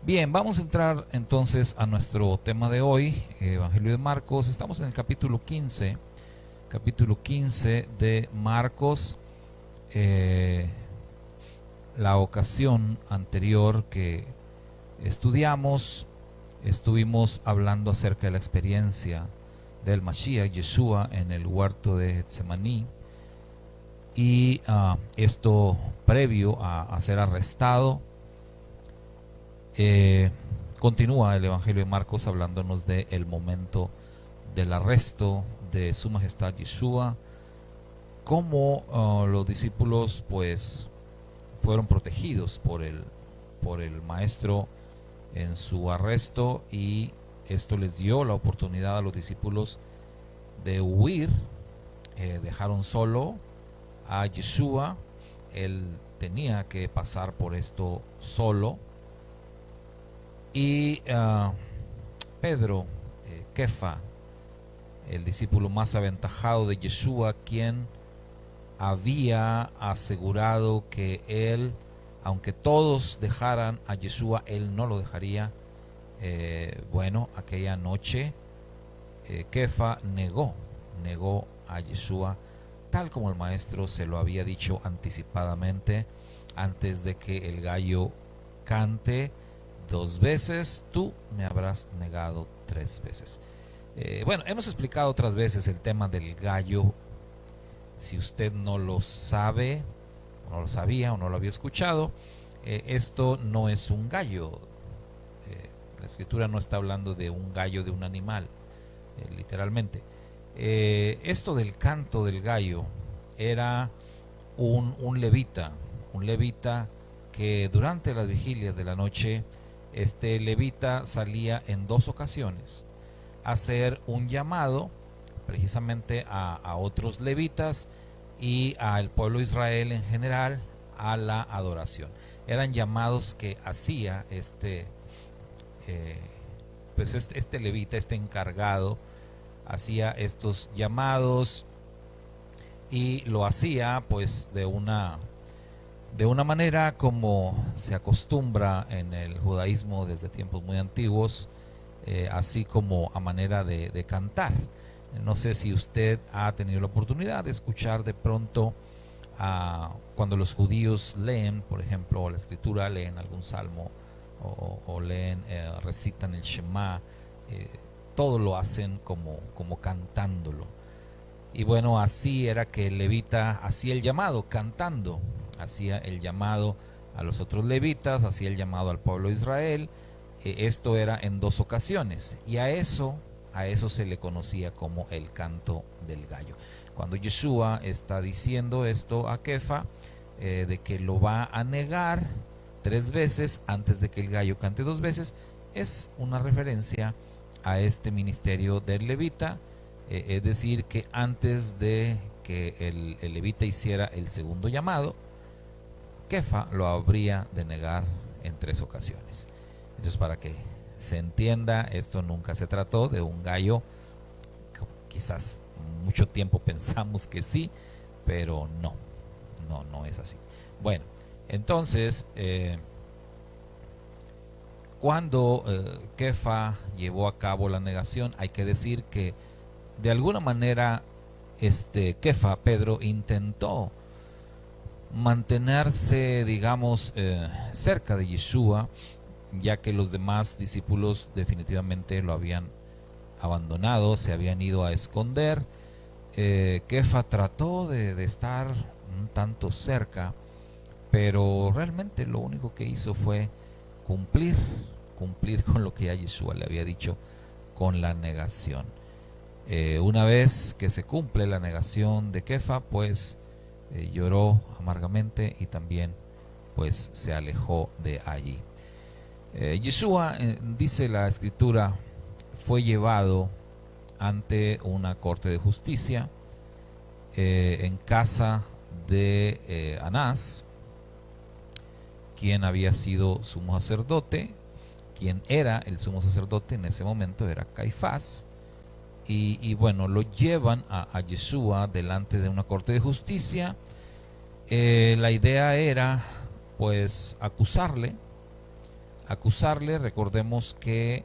Bien, vamos a entrar entonces a nuestro tema de hoy, Evangelio de Marcos. Estamos en el capítulo 15 de Marcos. La ocasión anterior que estudiamos, estuvimos hablando acerca de la experiencia del Mashiach, Yeshua, en el huerto de Getsemaní, y esto previo a ser arrestado. Continúa el Evangelio de Marcos hablándonos del momento del arresto de Su Majestad Yeshua, cómo los discípulos pues fueron protegidos por el maestro en su arresto, y esto les dio la oportunidad a los discípulos de huir. Dejaron solo a Yeshua. Él tenía que pasar por esto solo. Y Pedro, Kefa, el discípulo más aventajado de Yeshua, quien había asegurado que él, aunque todos dejaran a Yeshua, él no lo dejaría. Bueno, aquella noche Kefa negó a Yeshua, tal como el maestro se lo había dicho anticipadamente, antes de que el gallo cante 2 veces, tú me habrás negado 3 veces. Bueno, hemos explicado otras veces el tema del gallo. Si usted no lo sabe, o no lo sabía, o no lo había escuchado, esto no es un gallo. La escritura no está hablando de un gallo, de un animal, literalmente. Esto del canto del gallo era un levita que durante las vigilias de la noche, este levita salía en 2 ocasiones a hacer un llamado precisamente a otros levitas y al pueblo de Israel en general a la adoración. Eran llamados que hacía este levita, este encargado, hacía estos llamados, y lo hacía pues de una manera como se acostumbra en el judaísmo desde tiempos muy antiguos, así como a manera de cantar. No sé si usted ha tenido la oportunidad de escuchar de pronto cuando los judíos leen, por ejemplo, la escritura, leen algún salmo o leen, recitan el Shema. Todo lo hacen como cantándolo. Y bueno, así era que el levita hacía el llamado, cantando. Hacía el llamado a los otros levitas, hacía el llamado al pueblo de Israel. Esto era en 2 ocasiones, y a eso se le conocía como el canto del gallo. Cuando Yeshua está diciendo esto a Kefa, de que lo va a negar 3 veces antes de que el gallo cante 2 veces, es una referencia a este ministerio del levita. Es decir, que antes de que el levita hiciera el segundo llamado, Kefa lo habría de negar en 3 ocasiones. Entonces, para que se entienda, esto nunca se trató de un gallo. Quizás mucho tiempo pensamos que sí, pero no es así. Bueno, entonces cuando Kefa llevó a cabo la negación, hay que decir que de alguna manera Kefa, Pedro, intentó mantenerse, digamos, cerca de Yeshua, ya que los demás discípulos definitivamente lo habían abandonado, se habían ido a esconder. Kefa trató de estar un tanto cerca, pero realmente lo único que hizo fue cumplir con lo que ya Yeshua le había dicho con la negación. Una vez que se cumple la negación de Kefa, pues lloró amargamente y también pues se alejó de allí. Yeshua, dice la escritura, fue llevado ante una corte de justicia en casa de Anás, quien había sido sumo sacerdote. Quien era el sumo sacerdote en ese momento era Caifás. Y bueno, lo llevan a Yeshua delante de una corte de justicia. La idea era pues acusarle acusarle. Recordemos que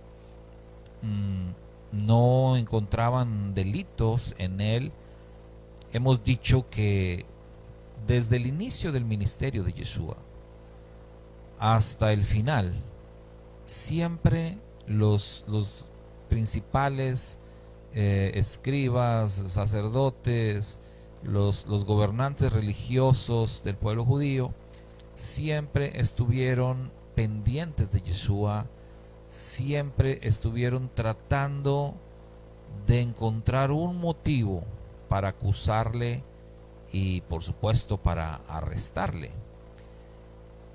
no encontraban delitos en él. Hemos dicho que desde el inicio del ministerio de Yeshua hasta el final, siempre los principales escribas, sacerdotes, los gobernantes religiosos del pueblo judío, siempre estuvieron pendientes de Yeshua, siempre estuvieron tratando de encontrar un motivo para acusarle y por supuesto para arrestarle.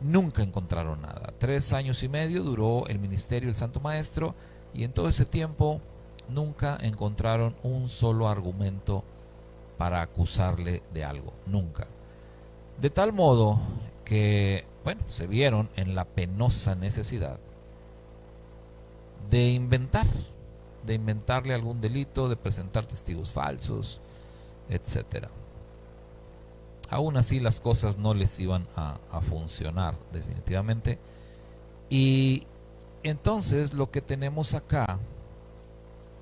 Nunca encontraron nada. 3 años y medio duró el ministerio del Santo Maestro, y en todo ese tiempo nunca encontraron un solo argumento para acusarle de algo. Nunca. De tal modo que, bueno, se vieron en la penosa necesidad de inventarle algún delito, de presentar testigos falsos, etcétera. Aún así las cosas no les iban a funcionar definitivamente. Y entonces lo que tenemos acá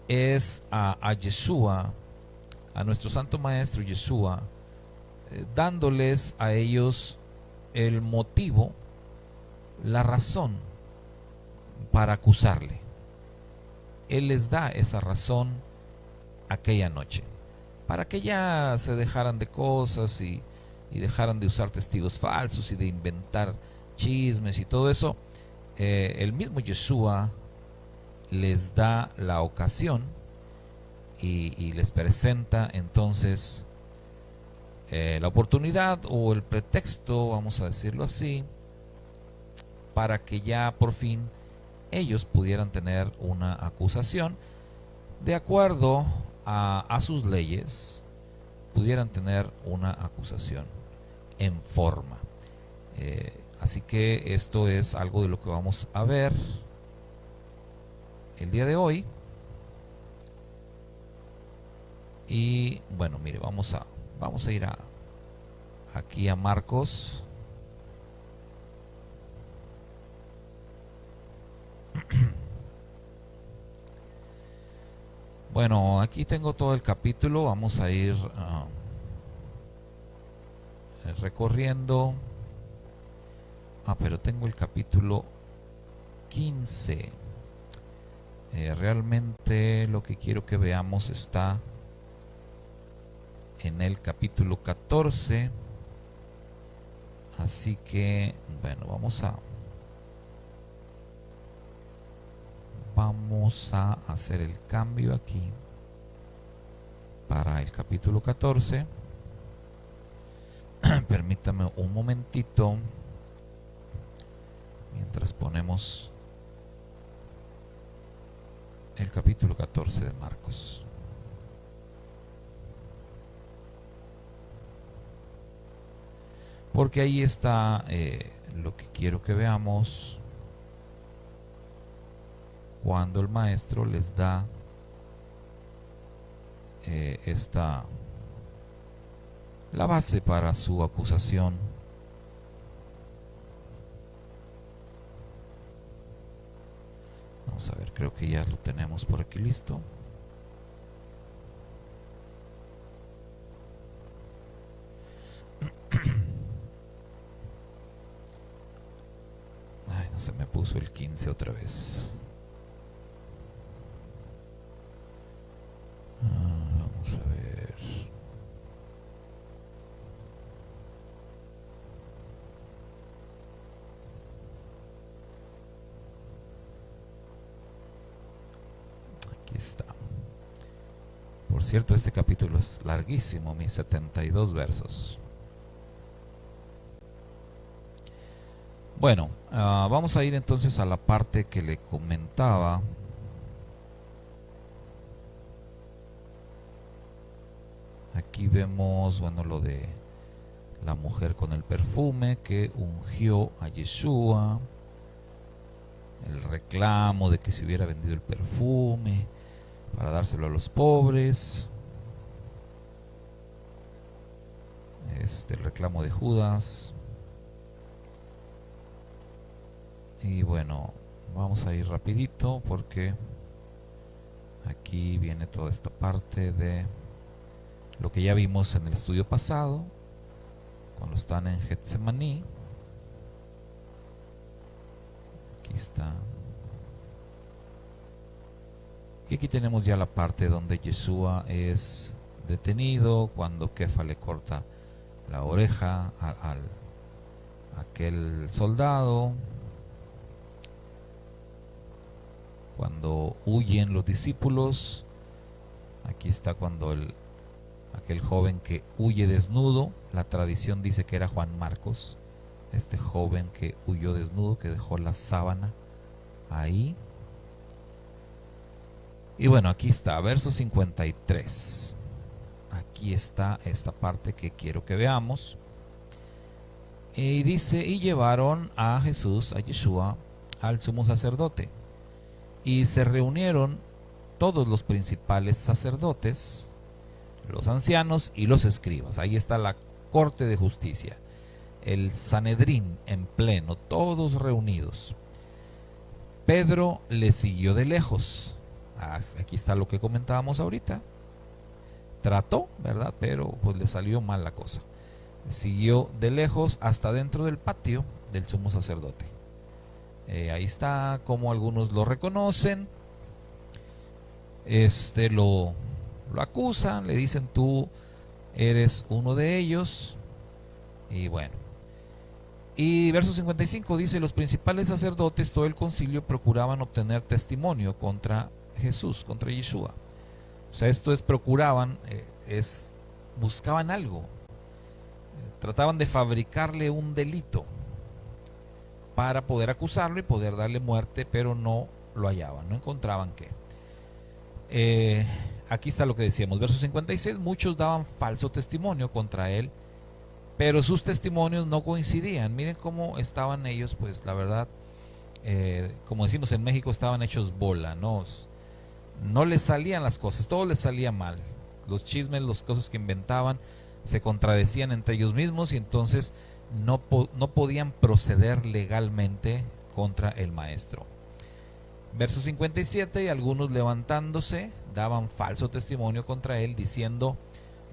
es a Yeshua, a nuestro Santo Maestro Yeshua, dándoles a ellos el motivo, la razón para acusarle. Él les da esa razón aquella noche, para que ya se dejaran de cosas y dejaran de usar testigos falsos y de inventar chismes y todo eso. El mismo Yeshua les da la ocasión y les presenta entonces la oportunidad o el pretexto, vamos a decirlo así, para que ya por fin ellos pudieran tener una acusación de acuerdo a sus leyes, pudieran tener una acusación en forma. Así que esto es algo de lo que vamos a ver el día de hoy. Y bueno, mire, vamos a ir aquí a Marcos. Bueno, aquí tengo todo el capítulo. Vamos a ir recorriendo. Pero tengo el capítulo 15. Realmente lo que quiero que veamos está en el capítulo 14. Así que, bueno, vamos a hacer el cambio aquí para el capítulo 14. Permítame un momentito mientras ponemos el capítulo 14 de Marcos. Porque ahí está lo que quiero que veamos cuando el maestro les da la base para su acusación. Vamos a ver, creo que ya lo tenemos por aquí listo. Ay, no se me puso el 15 otra vez. Vamos a ver. Aquí está. Por cierto, este capítulo es larguísimo, mis 72 versos. Bueno, vamos a ir entonces a la parte que le comentaba. Aquí vemos, bueno, lo de la mujer con el perfume que ungió a Yeshua, el reclamo de que se hubiera vendido el perfume para dárselo a los pobres, el reclamo de Judas, Y bueno, vamos a ir rapidito porque aquí viene toda esta parte de lo que ya vimos en el estudio pasado, cuando están en Getsemaní. Aquí está. Y aquí tenemos ya la parte donde Yeshua es detenido, cuando Kefa le corta la oreja a aquel soldado, cuando huyen los discípulos. Aquí está cuando aquel joven que huye desnudo, la tradición dice que era Juan Marcos, este joven que huyó desnudo, que dejó la sábana ahí. Y bueno, aquí está, verso 53. Aquí está esta parte que quiero que veamos. Y dice, y llevaron a Jesús, a Yeshua, al sumo sacerdote. Y se reunieron todos los principales sacerdotes, los ancianos y los escribas. Ahí está la corte de justicia, el Sanedrín en pleno, todos reunidos. Pedro le siguió de lejos. Aquí está lo que comentábamos ahorita. Trató, ¿verdad? Pero pues le salió mal la cosa. Siguió de lejos hasta dentro del patio del sumo sacerdote. Ahí está como algunos lo reconocen. Lo acusan, le dicen tú eres uno de ellos. Y bueno. Y verso 55 dice, los principales sacerdotes, todo el concilio, procuraban obtener testimonio contra Jesús, contra Yeshua. O sea, esto es procuraban, buscaban algo. Trataban de fabricarle un delito para poder acusarlo y poder darle muerte, pero no lo hallaban, no encontraban qué. Aquí está lo que decíamos, verso 56, muchos daban falso testimonio contra él, pero sus testimonios no coincidían. Miren cómo estaban ellos, pues la verdad, como decimos en México, estaban hechos bola, no les salían las cosas, todo les salía mal. Los chismes, las cosas que inventaban, se contradecían entre ellos mismos y entonces no podían proceder legalmente contra el maestro. Verso 57, y algunos levantándose daban falso testimonio contra él, diciendo,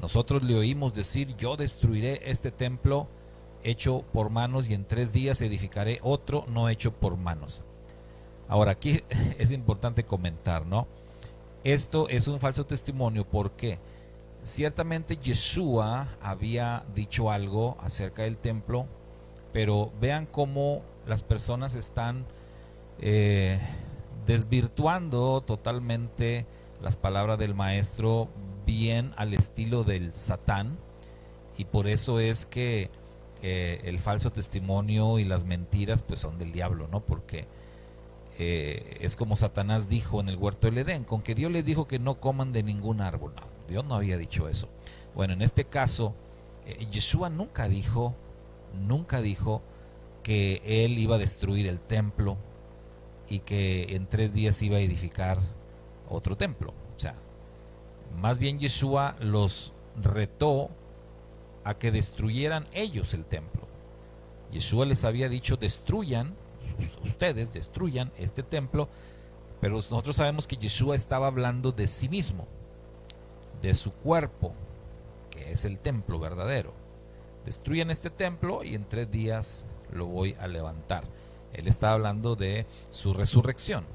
nosotros le oímos decir, yo destruiré este templo hecho por manos y en 3 días edificaré otro no hecho por manos. Ahora aquí es importante comentar, ¿no? Esto es un falso testimonio porque ciertamente Yeshua había dicho algo acerca del templo, pero vean cómo las personas están desvirtuando totalmente las palabras del maestro, bien al estilo del Satán, y por eso es que el falso testimonio y las mentiras pues son del diablo, ¿no? Porque es como Satanás dijo en el huerto del Edén, con que Dios les dijo que no coman de ningún árbol. No, Dios no había dicho eso. Bueno, en este caso, Yeshua nunca dijo que él iba a destruir el templo y que en 3 días iba a edificar otro templo. O sea, más bien Yeshua los retó a que destruyeran ellos el templo. Yeshua les había dicho, ustedes destruyan este templo, pero nosotros sabemos que Yeshua estaba hablando de sí mismo, de su cuerpo, que es el templo verdadero. Destruyan este templo y en 3 días lo voy a levantar. Él estaba hablando de su resurrección.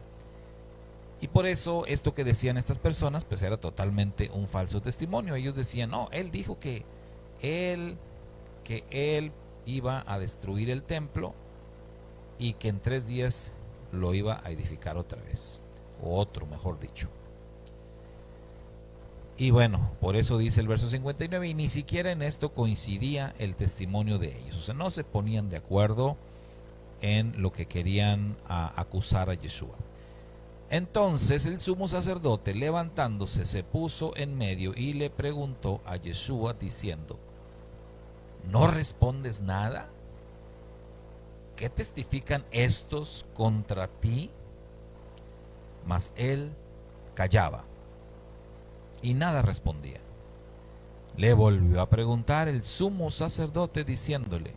Y por eso esto que decían estas personas pues era totalmente un falso testimonio. Ellos decían, no, él dijo que él iba a destruir el templo y que en 3 días lo iba a edificar otra vez, o otro, mejor dicho. Y bueno, por eso dice el verso 59, y ni siquiera en esto coincidía el testimonio de ellos. O sea, no se ponían de acuerdo en lo que querían acusar a Yeshua. Entonces el sumo sacerdote, levantándose, se puso en medio y le preguntó a Yeshua diciendo, ¿no respondes nada? ¿Qué testifican estos contra ti? Mas él callaba y nada respondía. Le volvió a preguntar el sumo sacerdote diciéndole,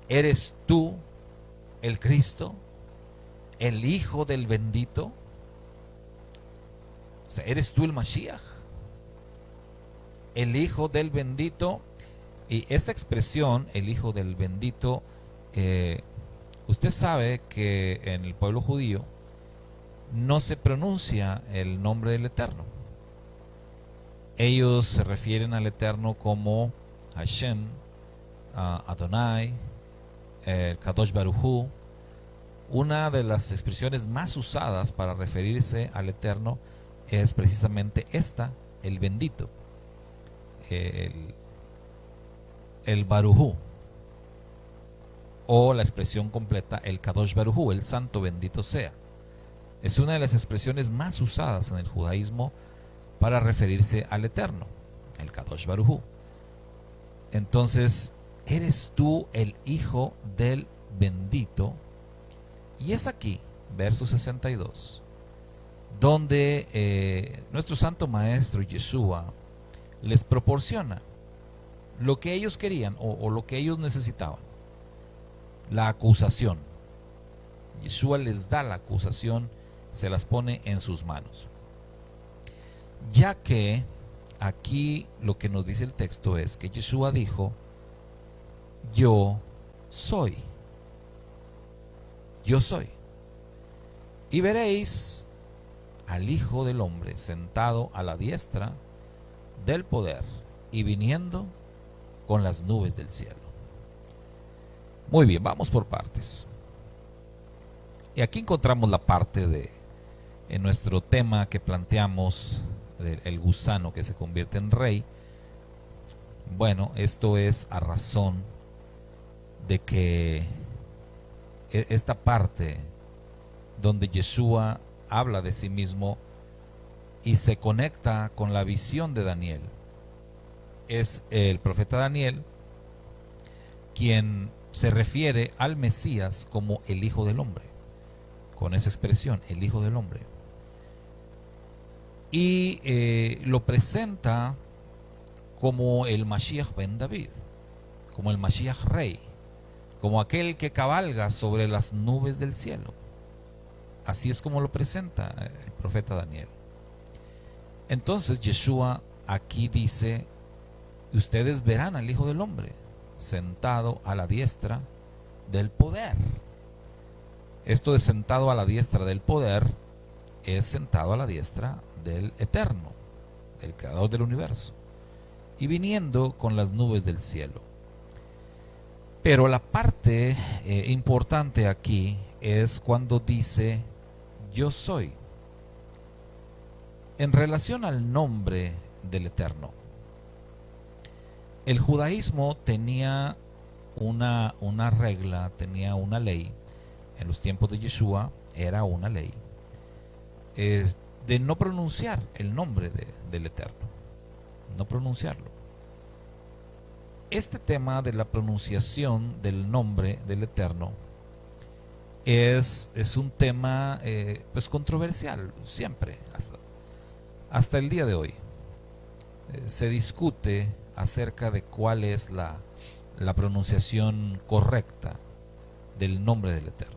¿eres tú el Cristo, el Hijo del bendito. O sea, ¿eres tú el Mashiach? El Hijo del bendito. Y esta expresión, el Hijo del bendito, usted sabe que en el pueblo judío no se pronuncia el nombre del Eterno. Ellos se refieren al Eterno como Hashem, Adonai, el Kadosh Baruj Hu. Una de las expresiones más usadas para referirse al Eterno es precisamente esta, el bendito, el Baruj Hu, o la expresión completa, el Kadosh Baruj Hu, el santo bendito sea. Es una de las expresiones más usadas en el judaísmo para referirse al Eterno, el Kadosh Baruj Hu. Entonces, eres tú el Hijo del bendito. Y es aquí, verso 62, donde nuestro Santo Maestro Yeshua les proporciona lo que ellos querían o lo que ellos necesitaban, la acusación. Yeshua les da la acusación, se las pone en sus manos. Ya que aquí lo que nos dice el texto es que Yeshua dijo, yo soy. Yo soy. Y veréis al Hijo del Hombre sentado a la diestra del poder y viniendo con las nubes del cielo. Muy bien, vamos por partes. Y aquí encontramos la parte en nuestro tema que planteamos, el gusano que se convierte en rey. Bueno, esto es a razón de que esta parte donde Yeshua habla de sí mismo y se conecta con la visión de Daniel, es el profeta Daniel quien se refiere al Mesías como el Hijo del Hombre, con esa expresión, el Hijo del Hombre, y lo presenta como el Mashiach ben David, como el Mashiach rey, como aquel que cabalga sobre las nubes del cielo. Así es como lo presenta el profeta Daniel. Entonces Yeshua aquí dice, ustedes verán al Hijo del Hombre sentado a la diestra del poder. Esto de sentado a la diestra del poder es sentado a la diestra del Eterno, del Creador del universo, y viniendo con las nubes del cielo. Pero la parte importante aquí es cuando dice yo soy. En relación al nombre del Eterno, el judaísmo tenía una regla, tenía una ley. En los tiempos de Yeshua era una ley de no pronunciar el nombre del Eterno, no pronunciarlo. Este tema de la pronunciación del nombre del Eterno es un tema pues controversial siempre, hasta el día de hoy. Se discute acerca de cuál es la pronunciación correcta del nombre del Eterno.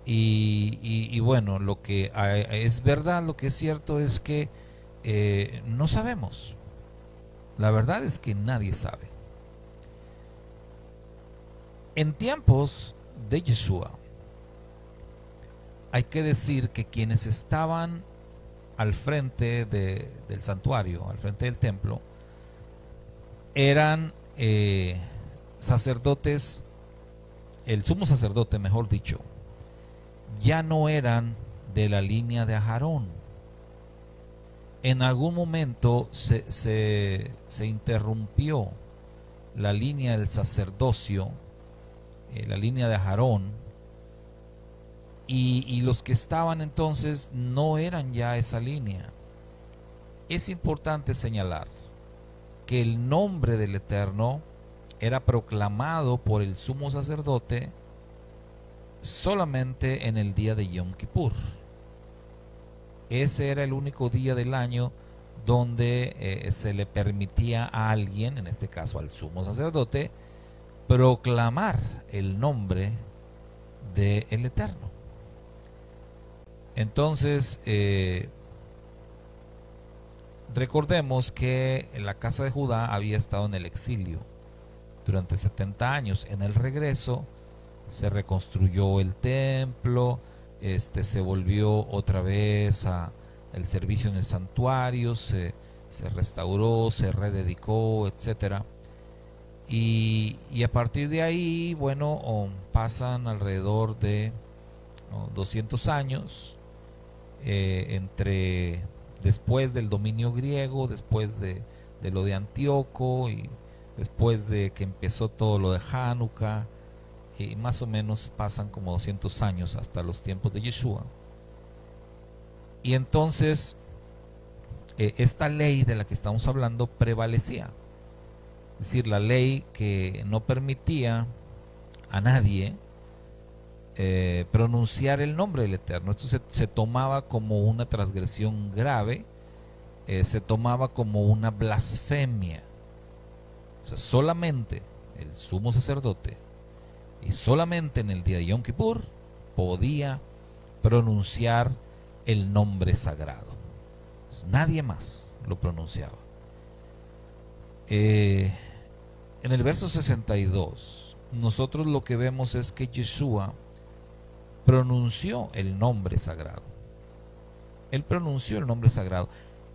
Y bueno, lo que es verdad, lo que es cierto es que no sabemos. La verdad es que nadie sabe. En tiempos de Yeshua, hay que decir que quienes estaban al frente del santuario, al frente del templo, eran sacerdotes, el sumo sacerdote, mejor dicho, ya no eran de la línea de Aarón. En algún momento se interrumpió la línea del sacerdocio, la línea de Aarón, y los que estaban entonces no eran ya esa línea. Es importante señalar que el nombre del Eterno era proclamado por el sumo sacerdote solamente en el día de Yom Kippur. Ese era el único día del año donde se le permitía a alguien, en este caso al sumo sacerdote, proclamar el nombre del Eterno. Entonces, recordemos que la casa de Judá había estado en el exilio durante 70 años. En el regreso se reconstruyó el templo, se volvió otra vez el servicio en el santuario, se restauró, se rededicó, etcétera. Y a partir de ahí, bueno, pasan alrededor de 200 años entre después del dominio griego, después de lo de Antíoco y después de que empezó todo lo de Hanukkah, y más o menos pasan como 200 años hasta los tiempos de Yeshua. Y entonces esta ley de la que estamos hablando prevalecía. Es decir, la ley que no permitía a nadie pronunciar el nombre del Eterno. Esto se tomaba como una transgresión grave, se tomaba como una blasfemia. O sea, solamente el sumo sacerdote y solamente en el día de Yom Kippur podía pronunciar el nombre sagrado. Pues nadie más lo pronunciaba. En el verso 62, nosotros lo que vemos es que Yeshua pronunció el nombre sagrado. Él pronunció el nombre sagrado.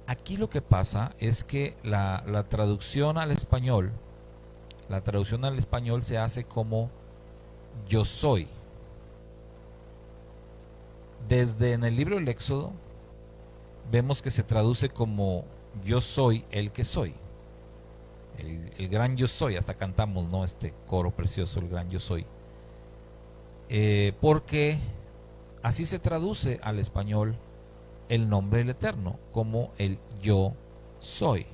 Aquí lo que pasa es que la traducción al español, se hace como yo soy. Desde en el libro del Éxodo vemos que se traduce como yo soy el que soy. El gran yo soy, hasta cantamos, ¿no? Este coro precioso, el gran yo soy. Porque así se traduce al español el nombre del Eterno, como el yo soy.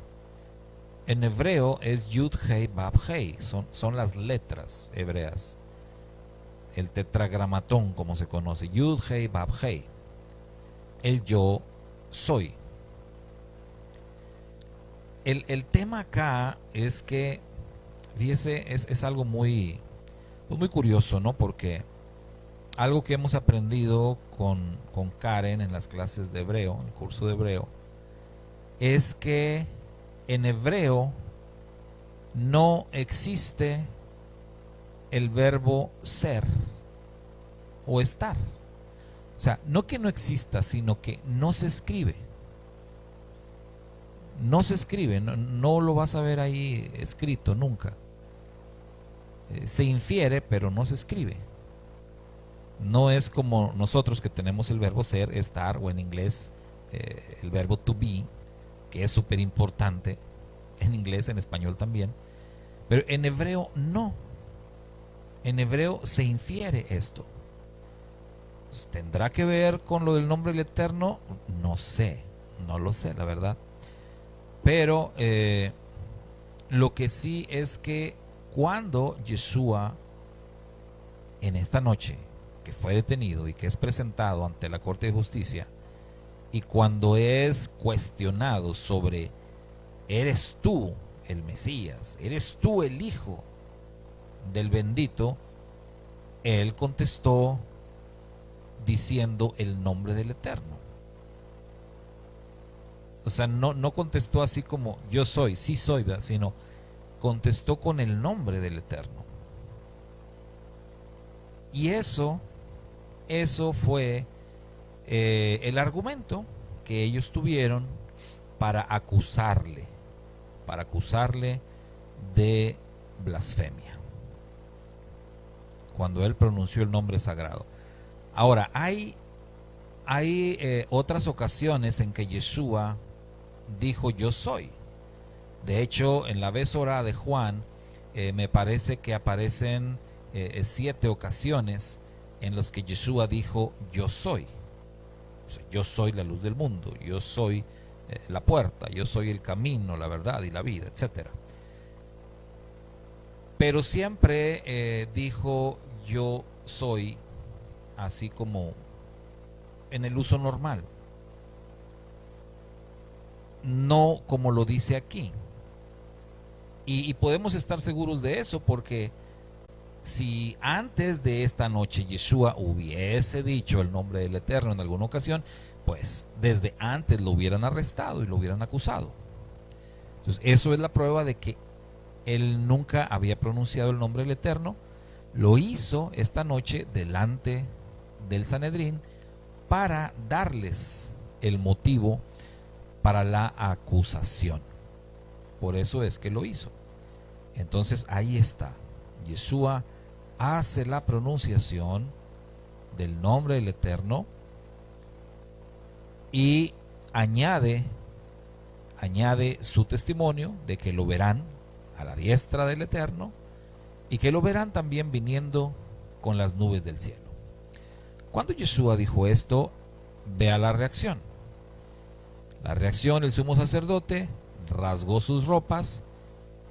En hebreo es Yud Hei Bab Hei, son las letras hebreas, el tetragramatón como se conoce, Yud Hei Bab Hei, el yo soy. El tema acá es que, fíjese, es algo muy curioso, ¿no? Porque algo que hemos aprendido con Karen en las clases de hebreo, en el curso de hebreo, es que en hebreo no existe el verbo ser o estar. O sea, no que no exista, sino que no se escribe. No se escribe, no lo vas a ver ahí escrito nunca. Se infiere, pero no se escribe. No es como nosotros que tenemos el verbo ser, estar, o en inglés el verbo to be, que es súper importante en inglés, en español también. Pero en hebreo no. En hebreo se infiere esto. Pues, ¿tendrá que ver con lo del nombre del Eterno? No sé, no lo sé, la verdad. Pero lo que sí es que cuando Yeshua, en esta noche, que fue detenido y que es presentado ante la Corte de Justicia, y cuando es cuestionado sobre, ¿eres tú el Mesías? ¿Eres tú el Hijo del bendito? Él contestó diciendo el nombre del Eterno. O sea, no contestó así como yo soy, sí soy, ¿verdad? Sino contestó con el nombre del Eterno. Y eso fue el argumento que ellos tuvieron para acusarle de blasfemia, cuando él pronunció el nombre sagrado. Ahora, hay otras ocasiones en que Yeshua dijo yo soy. De hecho, en la Besorá de Juan, me parece que aparecen 7 ocasiones en las que Yeshua dijo yo soy. O sea, yo soy la luz del mundo, yo soy la puerta, yo soy el camino, la verdad y la vida, etc. Pero siempre dijo yo soy, así como en el uso normal, no como lo dice aquí. Y podemos estar seguros de eso porque si antes de esta noche Yeshua hubiese dicho el nombre del Eterno en alguna ocasión, pues desde antes lo hubieran arrestado y lo hubieran acusado. Entonces eso es la prueba de que él nunca había pronunciado el nombre del Eterno. Lo hizo esta noche delante del Sanedrín para darles el motivo para la acusación. Por eso es que lo hizo. Entonces ahí está. Yeshua hace la pronunciación del nombre del Eterno y añade su testimonio de que lo verán a la diestra del Eterno y que lo verán también viniendo con las nubes del cielo. Cuando Yeshua dijo esto, vea la reacción. La reacción del sumo sacerdote rasgó sus ropas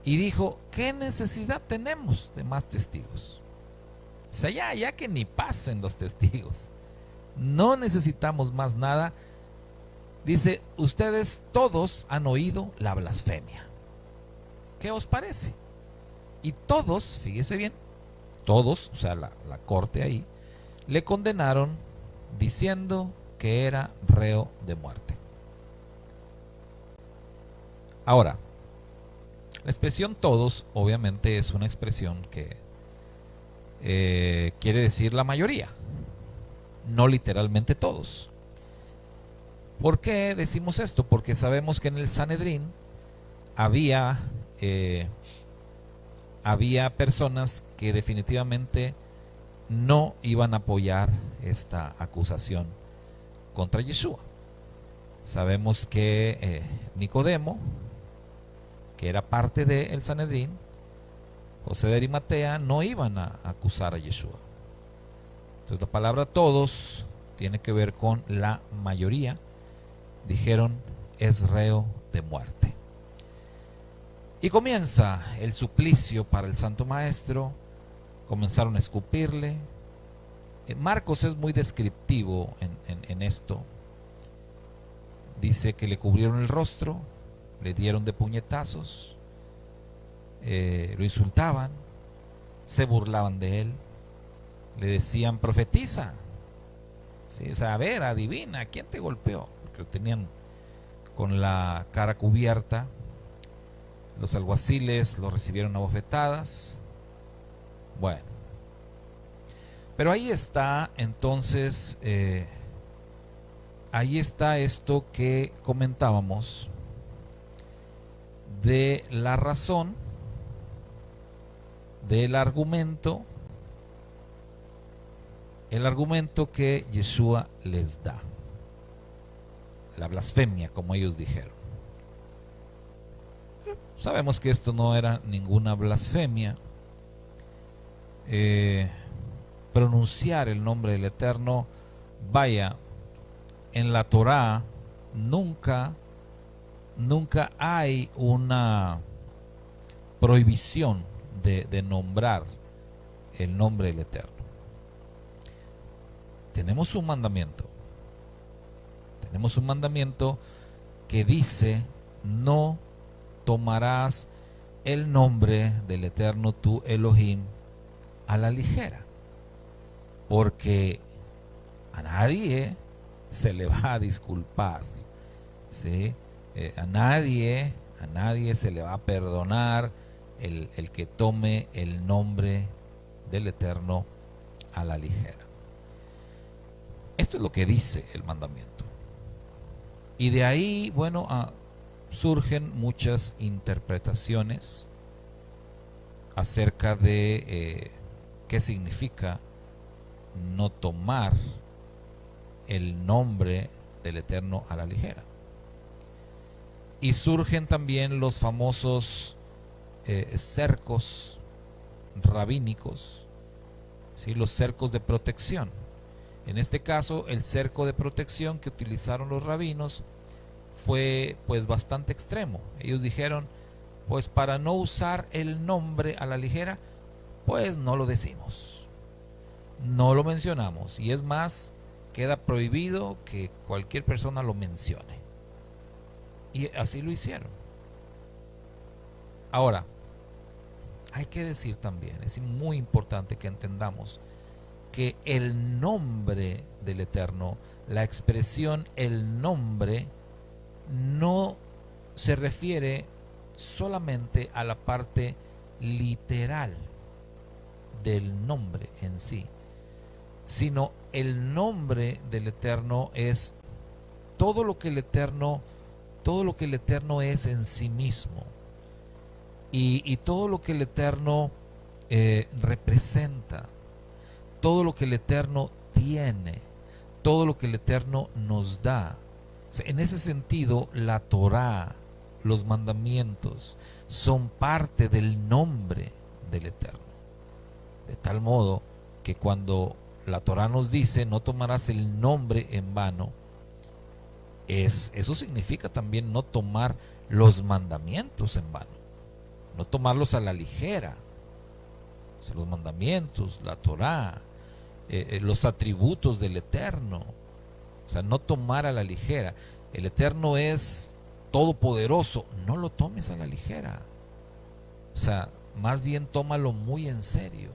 y dijo: ¿qué necesidad tenemos de más testigos? O sea, ya que ni pasen los testigos, no necesitamos más nada. Dice: ustedes todos han oído la blasfemia. ¿Qué os parece? Y todos, fíjese bien, todos, o sea, la corte ahí, le condenaron diciendo que era reo de muerte. Ahora, la expresión todos obviamente es una expresión que quiere decir la mayoría, no literalmente todos. ¿Por qué decimos esto? Porque sabemos que en el Sanedrín había personas que definitivamente no iban a apoyar esta acusación contra Yeshua. Sabemos que Nicodemo, que era parte del Sanedrín, José de Arimatea, no iban a acusar a Yeshua. Entonces la palabra todos tiene que ver con la mayoría. Dijeron: es reo de muerte. Y comienza el suplicio para el Santo Maestro. Comenzaron a escupirle. Marcos es muy descriptivo en esto. Dice que le cubrieron el rostro, le dieron de puñetazos, lo insultaban, se burlaban de él, le decían: profetiza. Sí, o sea, a ver, adivina, ¿quién te golpeó? Porque lo tenían con la cara cubierta. Los alguaciles lo recibieron a bofetadas. Bueno, pero ahí está entonces, ahí está esto que comentábamos de la razón, del argumento, el argumento que Yeshua les da, la blasfemia, como ellos dijeron. Sabemos que esto no era ninguna blasfemia. Pronunciar el nombre del Eterno, vaya, en la Torá nunca hay una prohibición de nombrar el nombre del Eterno. Tenemos un mandamiento que dice: no tomarás el nombre del Eterno tu Elohim a la ligera, porque a nadie se le va a disculpar, ¿sí? A nadie se le va a perdonar el que tome el nombre del Eterno a la ligera. Esto es lo que dice el mandamiento. Y de ahí, bueno, surgen muchas interpretaciones acerca de qué significa no tomar el nombre del Eterno a la ligera. Y surgen también los famosos cercos rabínicos, ¿sí? Los cercos de protección. En este caso, el cerco de protección que utilizaron los rabinos fue pues bastante extremo. Ellos dijeron: pues para no usar el nombre a la ligera, pues no lo decimos, no lo mencionamos, y es más, queda prohibido que cualquier persona lo mencione. Y así lo hicieron. Ahora, hay que decir también, es muy importante que entendamos que el nombre del Eterno, la expresión el nombre, no se refiere solamente a la parte literal del nombre en sí, sino el nombre del Eterno es todo lo que el Eterno, todo lo que el Eterno es en sí mismo, y todo lo que el Eterno representa, todo lo que el Eterno tiene, todo lo que el Eterno nos da. O sea, en ese sentido, la Torá, los mandamientos, son parte del nombre del Eterno. De tal modo que cuando la Torá nos dice no tomarás el nombre en vano, eso significa también no tomar los mandamientos en vano, no tomarlos a la ligera. O sea, los mandamientos, la Torá, los atributos del Eterno, o sea, no tomar a la ligera. El Eterno es todopoderoso, no lo tomes a la ligera. O sea, más bien tómalo muy en serio.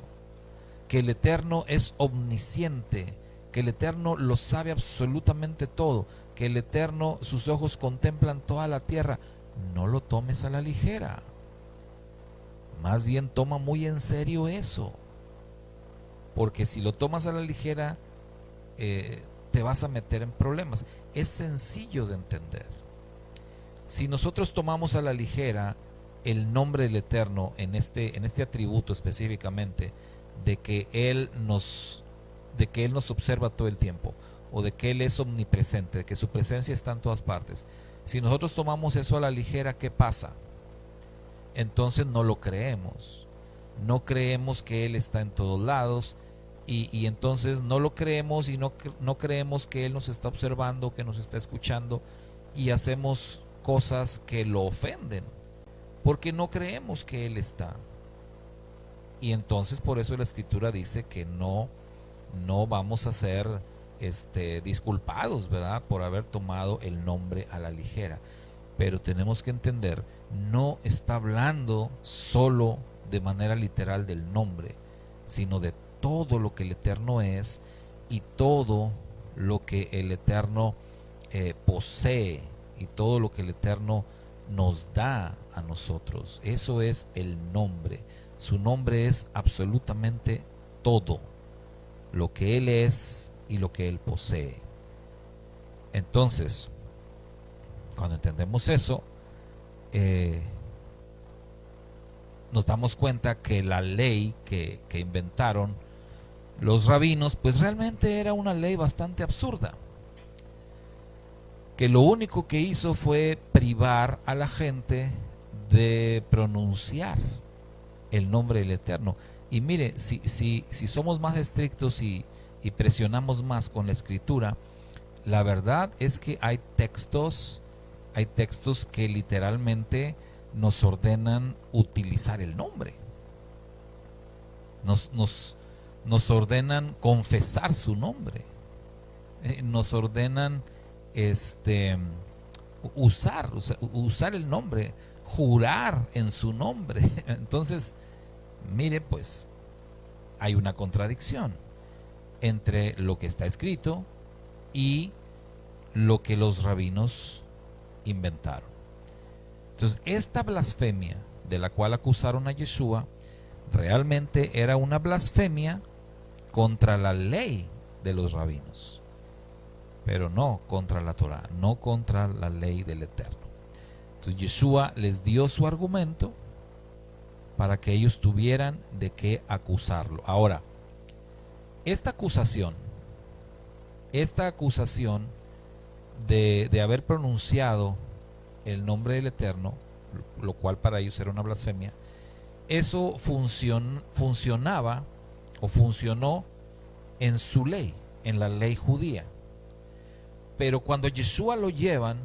Que el Eterno es omnisciente, que el Eterno lo sabe absolutamente todo, que el Eterno, sus ojos contemplan toda la tierra, no lo tomes a la ligera. Más bien toma muy en serio eso, porque si lo tomas a la ligera, te vas a meter en problemas. Es sencillo de entender. Si nosotros tomamos a la ligera el nombre del Eterno en este atributo específicamente, de que Él nos observa todo el tiempo, o de que Él es omnipresente, de que su presencia está en todas partes, si nosotros tomamos eso a la ligera, ¿qué pasa? Entonces no lo creemos. No creemos que Él está en todos lados, y entonces no lo creemos, y no creemos que Él nos está observando, que nos está escuchando, y hacemos cosas que lo ofenden, porque no creemos que Él está. Y entonces por eso la Escritura dice que no vamos a ser disculpados, ¿verdad?, por haber tomado el nombre a la ligera. Pero tenemos que entender, no está hablando solo de manera literal del nombre, sino de todo lo que el Eterno es y todo lo que el Eterno posee, y todo lo que el Eterno nos da a nosotros. Eso es el nombre. Su nombre es absolutamente todo lo que Él es y lo que Él posee. Entonces, cuando entendemos eso, nos damos cuenta que la ley que inventaron los rabinos, pues realmente era una ley bastante absurda, que lo único que hizo fue privar a la gente de pronunciar el nombre del Eterno. Y mire, si somos más estrictos y presionamos más con la Escritura, la verdad es que hay textos que literalmente nos ordenan utilizar el nombre. Nos ordenan confesar su nombre. Nos ordenan usar el nombre, jurar en su nombre. Entonces, mire, pues hay una contradicción entre lo que está escrito y lo que los rabinos inventaron. Entonces, esta blasfemia de la cual acusaron a Yeshua realmente era una blasfemia contra la ley de los rabinos, pero no contra la Torá, no contra la ley del Eterno. Entonces Yeshua les dio su argumento para que ellos tuvieran de qué acusarlo. Ahora, esta acusación de haber pronunciado el nombre del Eterno, lo cual para ellos era una blasfemia, eso funcionaba o funcionó en su ley, en la ley judía. Pero cuando Yeshua lo llevan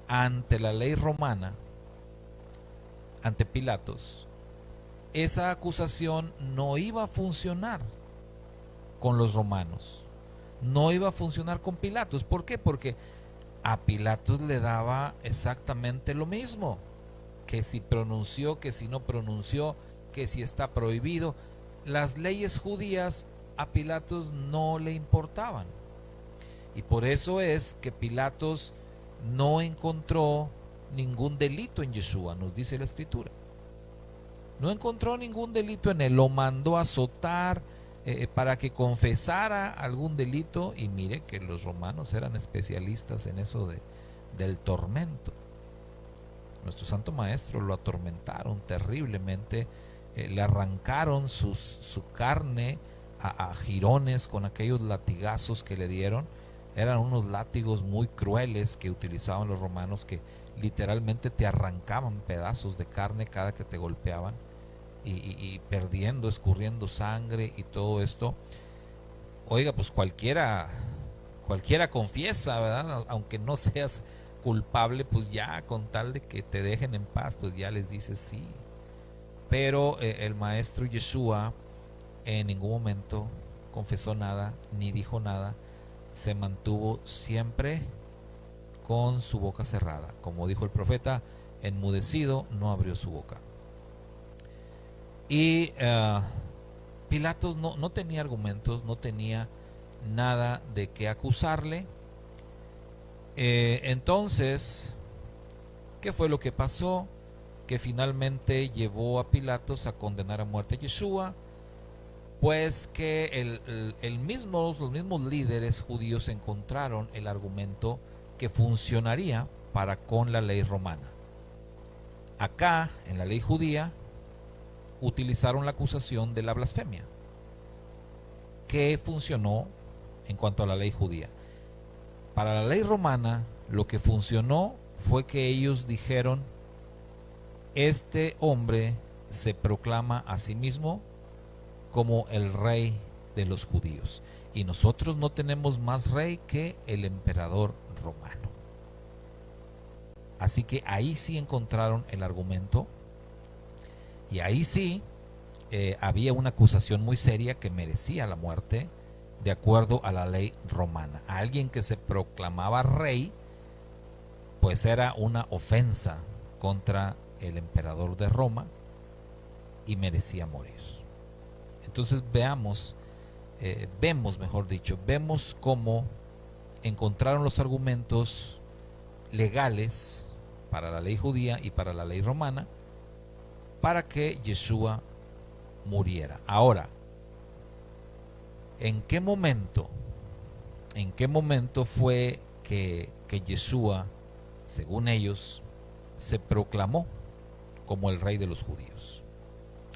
ante la ley romana, ante Pilatos, esa acusación no iba a funcionar con los romanos, no iba a funcionar con Pilatos. ¿Por qué? Porque a Pilatos le daba exactamente lo mismo que si pronunció, que si no pronunció, que si está prohibido. Las leyes judías a Pilatos no le importaban. Y por eso es que Pilatos no encontró ningún delito en Yeshua, nos dice la Escritura. No encontró ningún delito en él, lo mandó a azotar para que confesara algún delito. Y mire que los romanos eran especialistas en eso del tormento. Nuestro Santo Maestro lo atormentaron terriblemente, le arrancaron su carne a jirones con aquellos latigazos que le dieron. Eran unos látigos muy crueles que utilizaban los romanos, que literalmente te arrancaban pedazos de carne cada que te golpeaban, y perdiendo, escurriendo sangre y todo esto. Oiga, pues cualquiera confiesa, ¿verdad? Aunque no seas culpable, pues ya con tal de que te dejen en paz, pues ya les dices sí. Pero el maestro Yeshua en ningún momento confesó nada, ni dijo nada. Se mantuvo siempre con su boca cerrada. Como dijo el profeta, enmudecido, no abrió su boca. Y Pilatos no tenía argumentos, no tenía nada de qué acusarle. Entonces, ¿qué fue lo que pasó? Que finalmente llevó a Pilatos a condenar a muerte a Yeshua, pues que los mismos líderes judíos encontraron el argumento que funcionaría para con la ley romana. Acá, en la ley judía, utilizaron la acusación de la blasfemia, que funcionó en cuanto a la ley judía. Para la ley romana, lo que funcionó fue que ellos dijeron: este hombre se proclama a sí mismo como el rey de los judíos, y nosotros no tenemos más rey que el emperador romano. Así que ahí sí encontraron el argumento, y ahí sí había una acusación muy seria que merecía la muerte de acuerdo a la ley romana. A alguien que se proclamaba rey, pues era una ofensa contra el emperador de Roma y merecía morir. Entonces vemos cómo encontraron los argumentos legales para la ley judía y para la ley romana para que Yeshua muriera. Ahora, ¿en qué momento fue que Yeshua, según ellos, se proclamó como el rey de los judíos?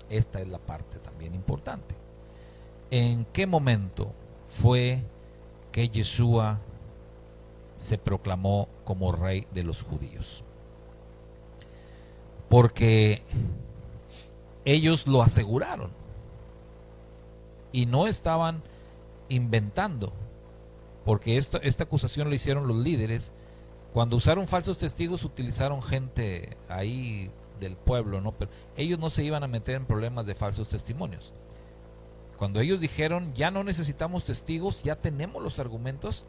Esta es la parte también importante. ¿En qué momento fue que Yeshua se proclamó como rey de los judíos? Porque ellos lo aseguraron y no estaban inventando, porque esta acusación lo hicieron los líderes. Cuando usaron falsos testigos, utilizaron gente ahí del pueblo, ¿no? Pero ellos no se iban a meter en problemas de falsos testimonios. Cuando ellos dijeron: ya no necesitamos testigos, ya tenemos los argumentos,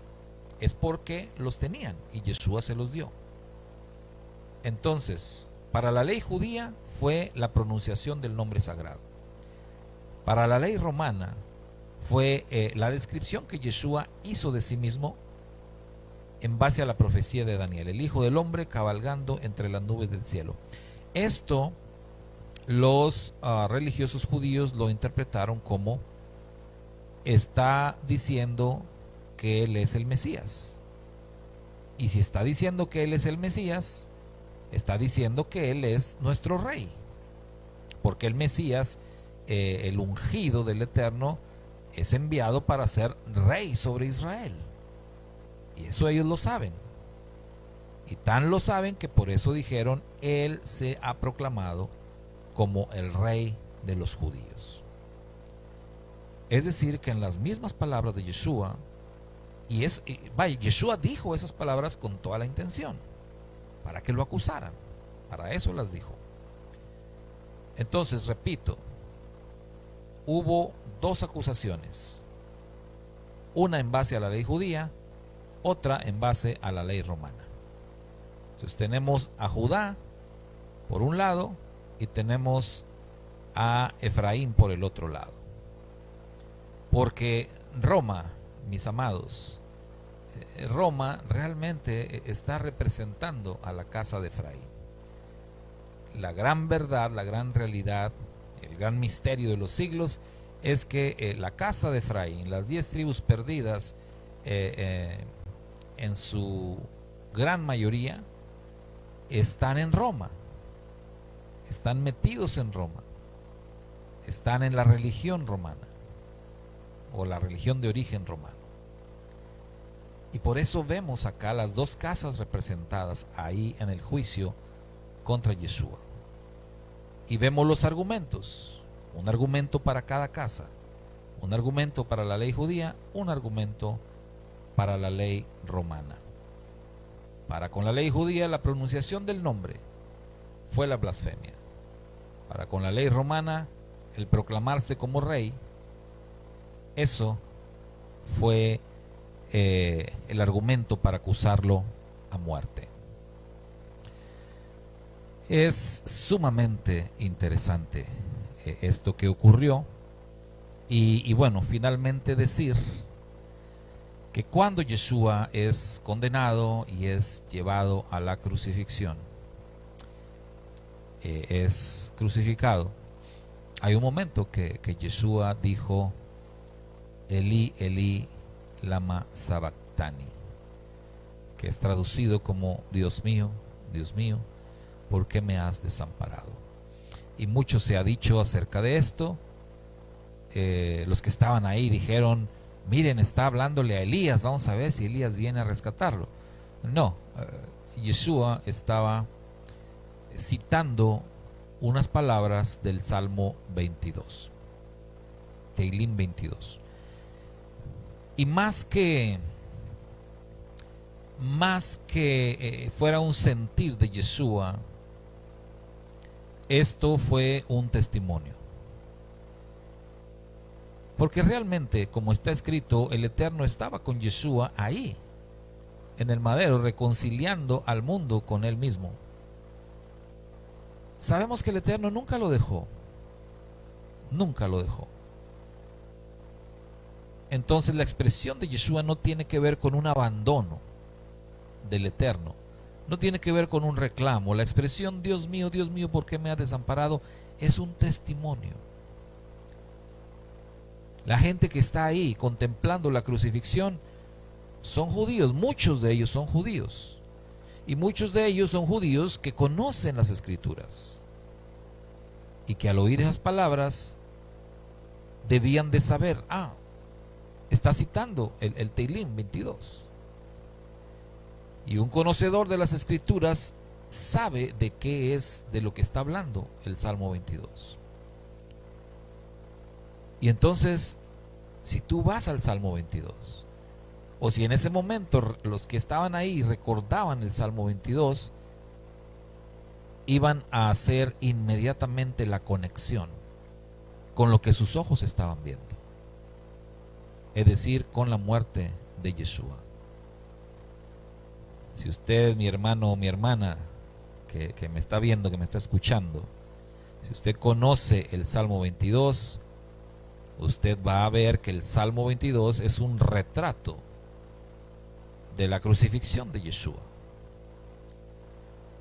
es porque los tenían y Yeshua se los dio. Entonces, para la ley judía fue la pronunciación del nombre sagrado. Para la ley romana fue la descripción que Yeshua hizo de sí mismo en base a la profecía de Daniel: el Hijo del Hombre cabalgando entre las nubes del cielo. Esto los religiosos judíos lo interpretaron como: está diciendo que Él es el Mesías. Y si está diciendo que Él es el Mesías, está diciendo que Él es nuestro rey. Porque el Mesías, el ungido del Eterno, es enviado para ser rey sobre Israel. Y eso ellos lo saben. Y tan lo saben que por eso dijeron: Él se ha proclamado como el rey de los judíos. Es decir, que en las mismas palabras de Yeshua, Yeshua dijo esas palabras con toda la intención, para que lo acusaran. Para eso las dijo. Entonces, repito, hubo dos acusaciones. Una en base a la ley judía, otra en base a la ley romana. Entonces tenemos a Judá por un lado y tenemos a Efraín por el otro lado. Porque Roma, mis amados, Roma realmente está representando a la casa de Efraín. La gran verdad, la gran realidad, el gran misterio de los siglos es que la casa de Efraín, las 10 tribus perdidas, en su gran mayoría, están en Roma, están metidos en Roma, están en la religión romana o la religión de origen romano. Y por eso vemos acá las dos casas representadas ahí en el juicio contra Yeshua. Y vemos los argumentos, un argumento para cada casa, un argumento para la ley judía, un argumento para la ley romana. Para con la ley judía la pronunciación del nombre fue la blasfemia. Para con la ley romana el proclamarse como rey, eso fue el argumento para acusarlo a muerte. Es sumamente interesante esto que ocurrió y bueno, finalmente decir que cuando Yeshua es condenado y es llevado a la crucifixión, es crucificado, hay un momento que Yeshua dijo: Elí, Elí, lama sabactani, que es traducido como Dios mío, ¿por qué me has desamparado? Y mucho se ha dicho acerca de esto. Los que estaban ahí dijeron: miren, está hablándole a Elías, vamos a ver si Elías viene a rescatarlo. No, Yeshua estaba citando unas palabras del Salmo 22, Teilim 22. Y más que fuera un sentir de Yeshua, esto fue un testimonio. Porque realmente, como está escrito, el Eterno estaba con Yeshua ahí, en el madero, reconciliando al mundo con él mismo. Sabemos que el Eterno nunca lo dejó. Nunca lo dejó. Entonces la expresión de Yeshua no tiene que ver con un abandono del Eterno. No tiene que ver con un reclamo. La expresión Dios mío, ¿por qué me has desamparado? Es un testimonio. La gente que está ahí contemplando la crucifixión son judíos, muchos de ellos son judíos. Y muchos de ellos son judíos que conocen las Escrituras. Y que al oír esas palabras debían de saber, está citando el Teilim 22. Y un conocedor de las Escrituras sabe de qué es de lo que está hablando el Salmo 22. Y entonces, si tú vas al Salmo 22, o si en ese momento los que estaban ahí recordaban el Salmo 22, iban a hacer inmediatamente la conexión con lo que sus ojos estaban viendo, es decir, con la muerte de Yeshua. Si usted, mi hermano o mi hermana, que me está viendo, que me está escuchando, si usted conoce el Salmo 22, usted va a ver que el Salmo 22 es un retrato de la crucifixión de Yeshua,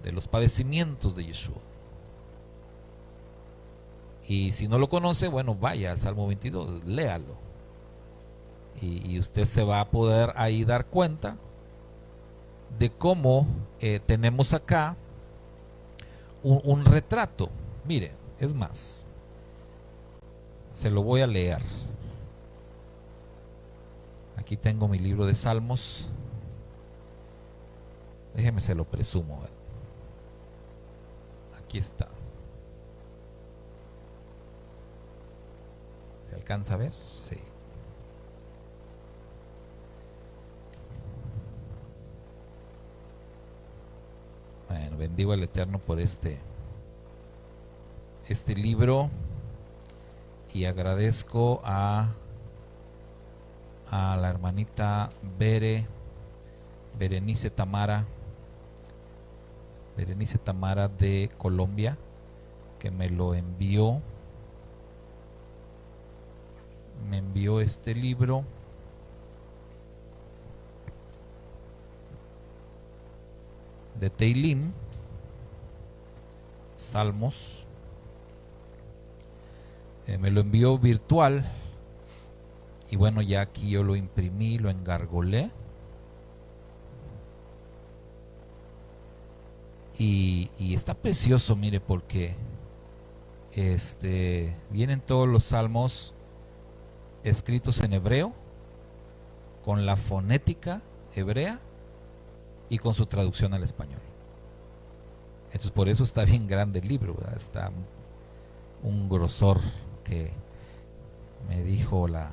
de los padecimientos de Yeshua. Y si no lo conoce, bueno, vaya al Salmo 22, léalo. Y usted se va a poder ahí dar cuenta de cómo tenemos acá un retrato. Mire, es más, se lo voy a leer. Aquí tengo mi libro de Salmos. Déjeme, se lo presumo. Aquí está. ¿Se alcanza a ver? Sí. Bueno, bendigo al Eterno por este libro y agradezco a la hermanita Berenice Tamara Berenice Tamara de Colombia, que me lo envió. Me envió este libro. De Teilim, Salmos. Me lo envió virtual. Y bueno, ya aquí yo lo imprimí, lo engargolé. Y está precioso, mire, porque vienen todos los salmos escritos en hebreo, con la fonética hebrea y con su traducción al español. Entonces por eso está bien grande el libro, ¿verdad? Está un grosor que me dijo la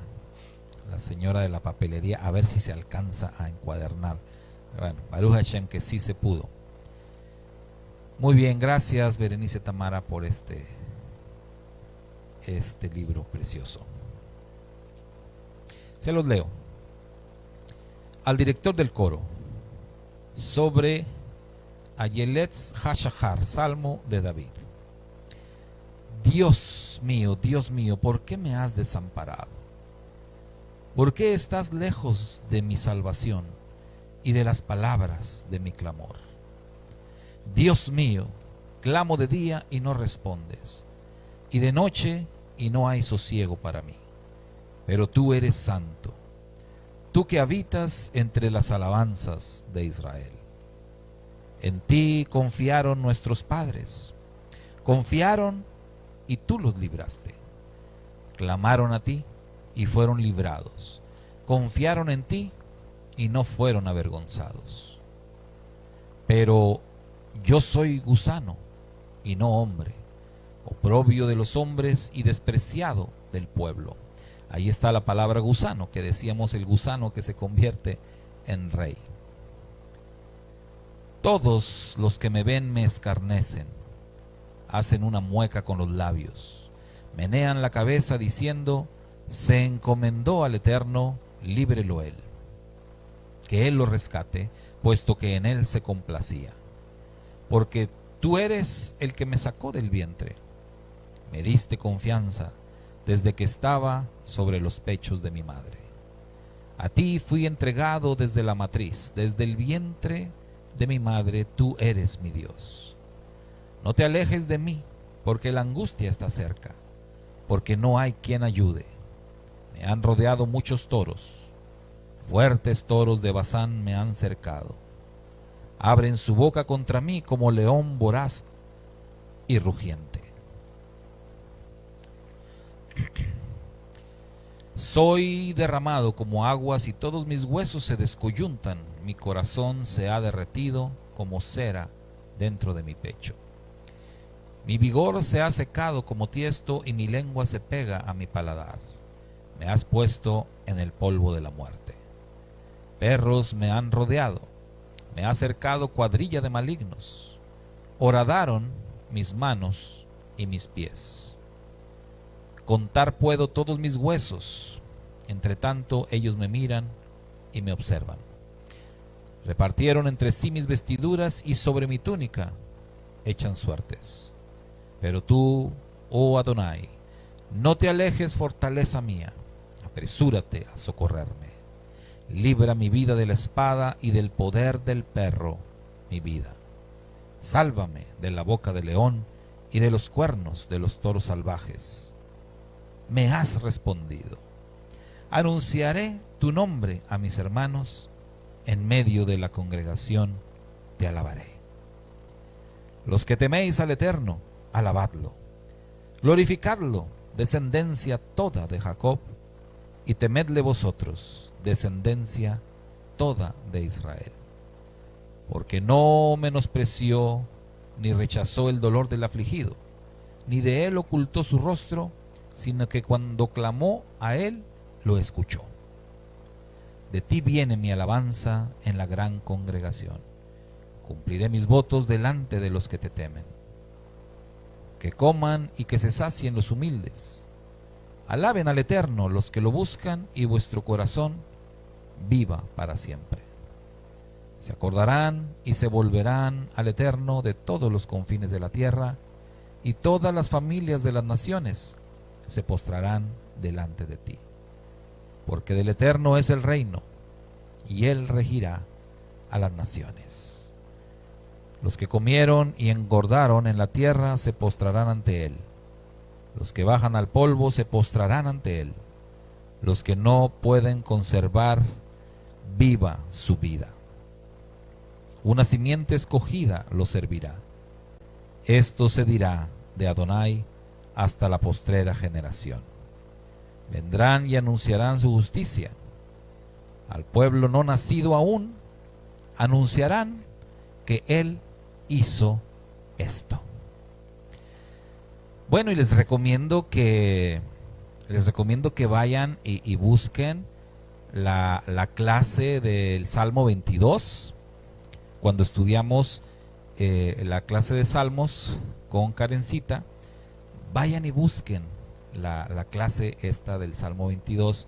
señora de la papelería, a ver si se alcanza a encuadernar. Bueno, Baruch Hashem, que sí se pudo. Muy bien, gracias Berenice Tamara por este libro precioso. Se los leo. Al director del coro, sobre Ayeletz Hashahar, Salmo de David. Dios mío, ¿por qué me has desamparado? ¿Por qué estás lejos de mi salvación y de las palabras de mi clamor? Dios mío, clamo de día y no respondes, y de noche y no hay sosiego para mí. Pero tú eres santo, tú que habitas entre las alabanzas de Israel. En ti confiaron nuestros padres, confiaron y tú los libraste. Clamaron a ti y fueron librados, confiaron en ti y no fueron avergonzados. Pero yo soy gusano y no hombre, oprobio de los hombres y despreciado del pueblo. Ahí está la palabra gusano, que decíamos, el gusano que se convierte en rey. Todos los que me ven me escarnecen, hacen una mueca con los labios, menean la cabeza diciendo, se encomendó al Eterno, líbrelo él. Que él lo rescate, puesto que en él se complacía. Porque tú eres el que me sacó del vientre, me diste confianza desde que estaba sobre los pechos de mi madre. A ti fui entregado desde la matriz, desde el vientre de mi madre, tú eres mi Dios. No te alejes de mí, porque la angustia está cerca, porque no hay quien ayude. Me han rodeado muchos toros, fuertes toros de Basán me han cercado. Abren su boca contra mí como león voraz y rugiente. Soy derramado como aguas y todos mis huesos se descoyuntan, mi corazón se ha derretido como cera dentro de mi pecho. Mi vigor se ha secado como tiesto y mi lengua se pega a mi paladar. Me has puesto en el polvo de la muerte. Perros me han rodeado, me ha cercado cuadrilla de malignos. Horadaron mis manos y mis pies. Contar puedo todos mis huesos, entre tanto ellos me miran y me observan. Repartieron entre sí mis vestiduras y sobre mi túnica echan suertes. Pero tú, oh Adonai, no te alejes, fortaleza mía, apresúrate a socorrerme. Libra mi vida de la espada y del poder del perro, mi vida. Sálvame de la boca del león y de los cuernos de los toros salvajes. Me has respondido. Anunciaré tu nombre a mis hermanos, en medio de la congregación te alabaré. Los que teméis al Eterno, alabadlo. Glorificadlo, descendencia toda de Jacob, y temedle vosotros, descendencia toda de Israel. Porque no menospreció ni rechazó el dolor del afligido, ni de él ocultó su rostro, sino que cuando clamó a él, lo escuchó. De ti viene mi alabanza en la gran congregación. Cumpliré mis votos delante de los que te temen. Que coman y que se sacien los humildes. Alaben al Eterno los que lo buscan y vuestro corazón viva para siempre. Se acordarán y se volverán al Eterno de todos los confines de la tierra, y todas las familias de las naciones se postrarán delante de ti. Porque del Eterno es el reino, y Él regirá a las naciones. Los que comieron y engordaron en la tierra se postrarán ante Él. Los que bajan al polvo se postrarán ante Él. Los que no pueden conservar viva su vida. Una simiente escogida lo servirá. Esto se dirá de Adonai hasta la postrera generación. Vendrán y anunciarán su justicia. Al pueblo no nacido aún, anunciarán que Él hizo esto. Bueno, y les recomiendo que vayan y busquen la clase del Salmo 22. Cuando estudiamos la clase de Salmos con Karencita, vayan y busquen la clase esta del Salmo 22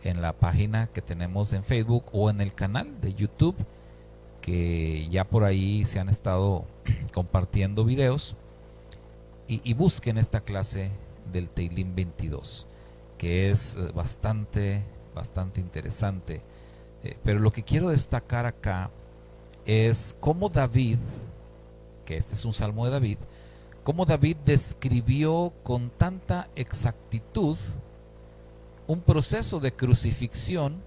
en la página que tenemos en Facebook o en el canal de YouTube, que ya por ahí se han estado compartiendo videos, y busquen esta clase del Teilim 22, que es bastante interesante. Pero lo que quiero destacar acá es cómo David, que este es un salmo de David, cómo David describió con tanta exactitud un proceso de crucifixión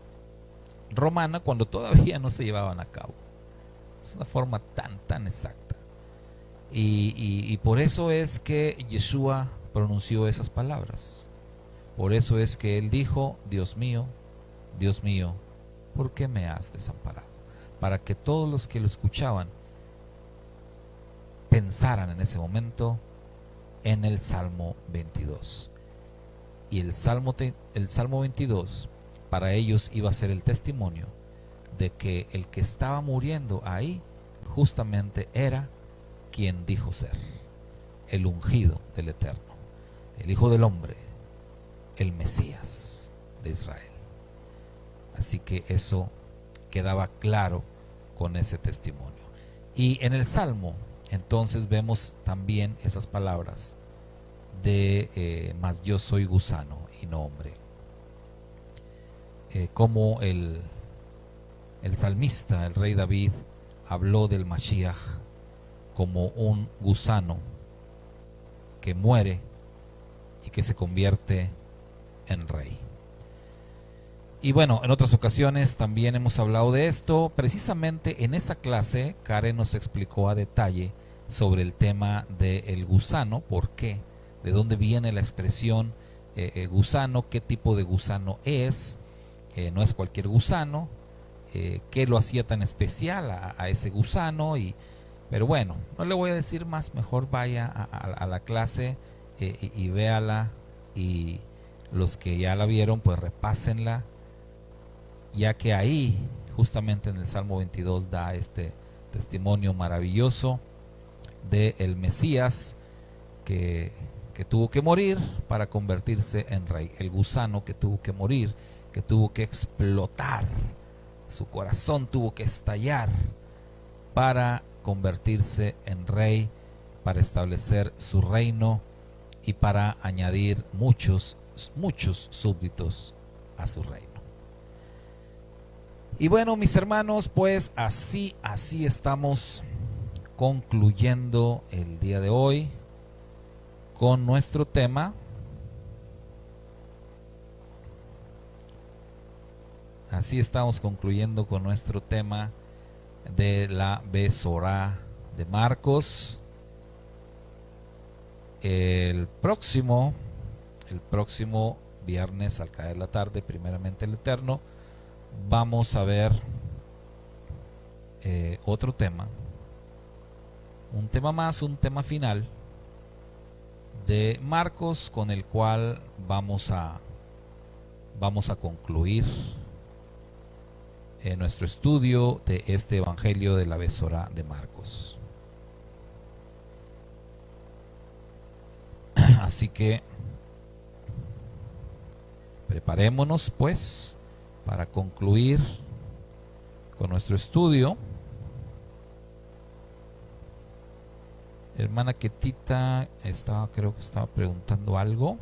romana cuando todavía no se llevaban a cabo. Es una forma tan exacta. Y por eso es que Yeshua pronunció esas palabras. Por eso es que él dijo: Dios mío, ¿por qué me has desamparado? Para que todos los que lo escuchaban pensaran en ese momento en el Salmo 22. Y el Salmo 22 para ellos iba a ser el testimonio de que el que estaba muriendo ahí justamente era quien dijo ser: el ungido del Eterno, el Hijo del Hombre, el Mesías de Israel. Así que eso quedaba claro con ese testimonio. Y en el Salmo entonces vemos también esas palabras de mas yo soy gusano y no hombre. Como el salmista, el rey David, habló del Mashiach como un gusano que muere y que se convierte en rey. Y bueno, en otras ocasiones también hemos hablado de esto. Precisamente en esa clase, Karen nos explicó a detalle sobre el tema del gusano, por qué, de dónde viene la expresión gusano, qué tipo de gusano es, no es cualquier gusano, qué lo hacía tan especial a ese gusano. Pero bueno, no le voy a decir más, mejor vaya a la clase y véala, y los que ya la vieron pues repásenla, ya que ahí justamente en el Salmo 22 da este testimonio maravilloso de el Mesías que tuvo que morir para convertirse en rey, el gusano que tuvo que morir, que tuvo que explotar, su corazón tuvo que estallar para convertirse en rey, para establecer su reino y para añadir muchos súbditos a su reino. Y bueno, mis hermanos, pues así estamos concluyendo el día de hoy con nuestro tema. Así estamos concluyendo con nuestro tema de la Besorá de Marcos. El próximo viernes, al caer la tarde, primeramente el Eterno, vamos a ver otro tema, un tema más, un tema final de Marcos, con el cual vamos a concluir nuestro estudio de este Evangelio de la Besorá de Marcos. Así que preparémonos pues para concluir con nuestro estudio Hermana Ketita creo que estaba preguntando algo.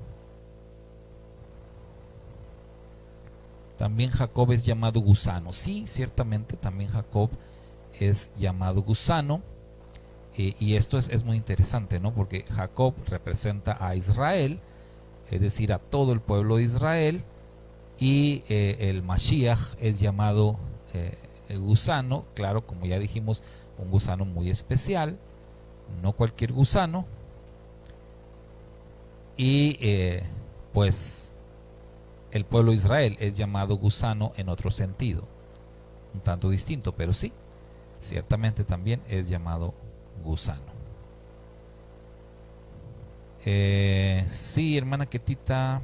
También Jacob es llamado gusano. Sí, ciertamente también Jacob es llamado gusano. Y esto es muy interesante, ¿no? Porque Jacob representa a Israel, es decir, a todo el pueblo de Israel. Y el Mashiach es llamado gusano, claro, como ya dijimos, un gusano muy especial, no cualquier gusano. Y pues el pueblo de Israel es llamado gusano en otro sentido, un tanto distinto, pero sí, ciertamente también es llamado gusano. Sí, hermana Ketita,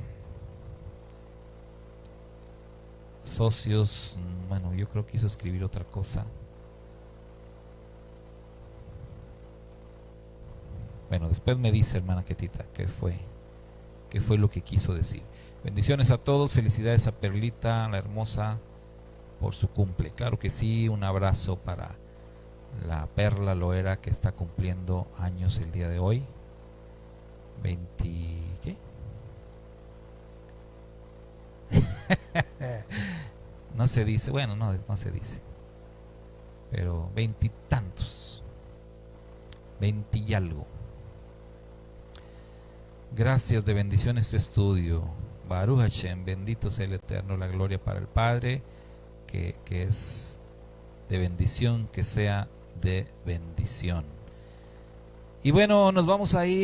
socios, bueno, yo creo que quiso escribir otra cosa. Bueno, después me dice, hermana Ketita, qué fue lo que quiso decir. Bendiciones a todos, felicidades a Perlita, la hermosa, por su cumple. Claro que sí, un abrazo para la Perla Loera, que está cumpliendo años el día de hoy. 20, ¿qué? No se dice, bueno, no se dice, pero 20 y tantos, 20 y algo. Gracias, de bendiciones este estudio. Baruch Hashem, bendito sea el Eterno, la gloria para el Padre, que es de bendición, que sea de bendición. Y bueno, nos vamos a ir.